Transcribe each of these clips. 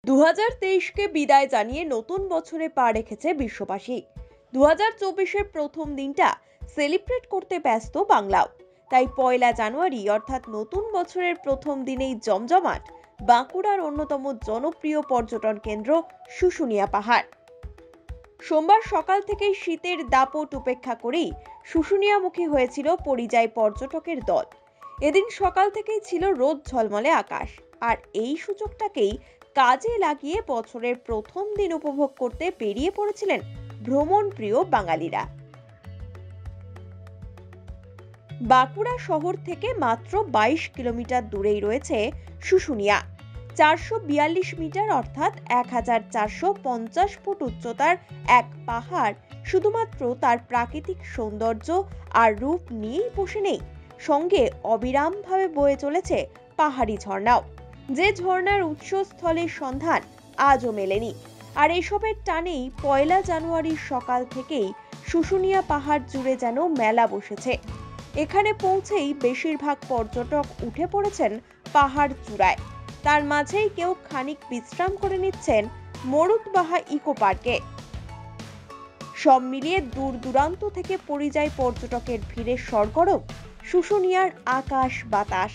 2023কে বিদায় জানিয়ে নতুন বছরে পা রেখেছে বিশ্ববাসী। 2024-এর প্রথম দিনটা সেলিব্রেট করতে ব্যস্ত বাংলাও। তাই 1 জানুয়ারি অর্থাৎ নতুন বছরের প্রথম দিনেই জমজমাট বাঁকুড়ার অন্যতম জনপ্রিয় পর্যটন কেন্দ্র শুশুনিয়া পাহাড়। সোমবার সকাল থেকেই শীতের দাপট উপেক্ষা করেই শুশুনিয়ামুখী হয়েছিল পরিযায়ী পর্যটকের দল। এদিন সকাল থেকেই ছিল রোদ ঝলমলে আকাশ, আর এই সুযোগটাকেই কাজে লাগিয়ে বছরের প্রথম দিন উপভোগ করতে বেরিয়ে পড়েছিলেন ভ্রমণ প্রিয় বাঙালিরা। বাঁকুড়া শহর থেকে মাত্র 22 কিলোমিটার দূরেই রয়েছে শুশুনিয়া। 442 মিটার অর্থাৎ 1450 ফুট উচ্চতার এক পাহাড় শুধুমাত্র তার প্রাকৃতিক সৌন্দর্য আর রূপ নিয়েই বসে নেই, সঙ্গে অবিরামভাবে বয়ে চলেছে পাহাড়ি ঝর্ণাও, যে ঝর্ণার উৎসস্থলের সন্ধান আজও মেলেনি। আর এসবের টানেই 1 জানুয়ারির সকাল থেকেই শুশুনিয়া পাহাড় জুড়ে যেন মেলা বসেছে। এখানে পৌঁছেই বেশিরভাগ পর্যটক উঠে পড়েছেন পাহাড় চূড়ায়। তার মাঝেই কেউ খানিক বিশ্রাম করে নিচ্ছেন মরুতবাহা ইকো পার্কে। সব মিলিয়ে দূর দূরান্ত থেকে পরিযায়ী পর্যটকের ভিড়ে সরগরম শুশুনিয়ার আকাশ বাতাস।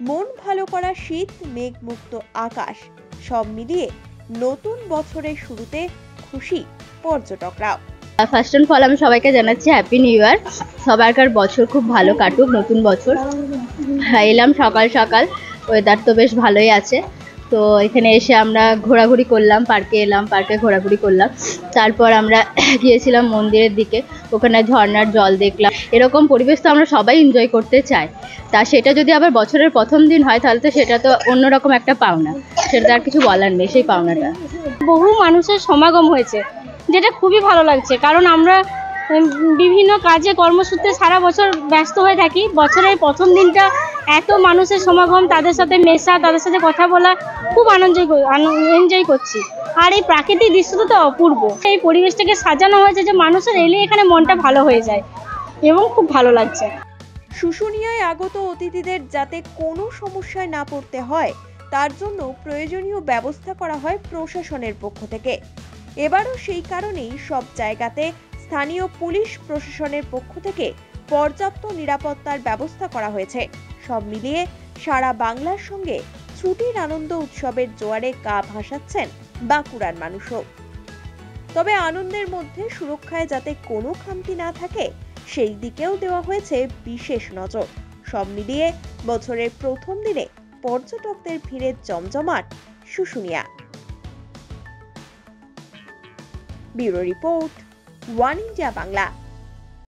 মন ভালো করা শীত, মেঘমুক্ত আকাশ, সব মিলিয়ে নতুন বছরের শুরুতে খুশি পর্যটকরাও। ফার্স্ট অ্যান্ড অল আমি সবাইকে জানাচ্ছি হ্যাপি নিউ ইয়ার। সবারকার বছর খুব ভালো কাটুক, নতুন বছর। এলাম সকাল সকাল, ওয়েদার তো বেশ ভালোই আছে। তো এখানে এসে আমরা ঘোরাঘুরি করলাম, পার্কে এলাম, পার্কে ঘোরাঘুরি করলাম। তারপর আমরা গিয়েছিলাম মন্দিরের দিকে, ওখানে ঝর্ণার জল দেখলাম। এরকম পরিবেশ তো আমরা সবাই এনজয় করতে চাই, তা সেটা যদি আবার বছরের প্রথম দিন হয় তাহলে তো সেটা তো অন্যরকম একটা পাওনা, সেটা আর কিছু বলার নেই সেই পাওনাটা। বহু মানুষের সমাগম হয়েছে, যেটা খুবই ভালো লাগছে, কারণ আমরা বিভিন্ন কাজে কর্মসূত্রে সারা বছর ব্যস্ত হয়ে থাকি। বছরের প্রথম দিনটা এত মানুষের সমাগম, তাদের সাথে মেশা, তাদের সাথে কথা বলা, খুব এনজয় করছি। আর এই প্রাকৃতিক দৃশ্যটা তো অপূর্ব। এই পরিবেশটাকে সাজানো হয়েছে যে মানুষের এলে এখানে মনটা ভালো হয়ে যায় এবং খুব ভালো লাগছে। শুশুনিয়ায় আগত অতিথিদের যাতে কোনো সমস্যায় না পড়তে হয়, তার জন্য প্রয়োজনীয় ব্যবস্থা করা হয় প্রশাসনের পক্ষ থেকে। এবারও সেই কারণেই সব জায়গাতে স্থানীয় পুলিশ প্রশাসনের পক্ষ থেকে পর্যাপ্ত নিরাপত্তার ব্যবস্থা করা হয়েছে। সব মিলিয়ে সারা বাংলার সঙ্গে ছুটির আনন্দ উৎসবের জোয়ারে গা ভাসাচ্ছেন বাঁকুড়ার মানুষও। তবে আনন্দের মধ্যে সুরক্ষায় যাতে কোনো খামতি না থাকে, সেই দিকেও দেওয়া হয়েছে বিশেষ নজর। সব মিলিয়ে বছরের প্রথম দিনে পর্যটকদের ভিড়ে জমজমাট Susunia. Bureau report, one India Bangla.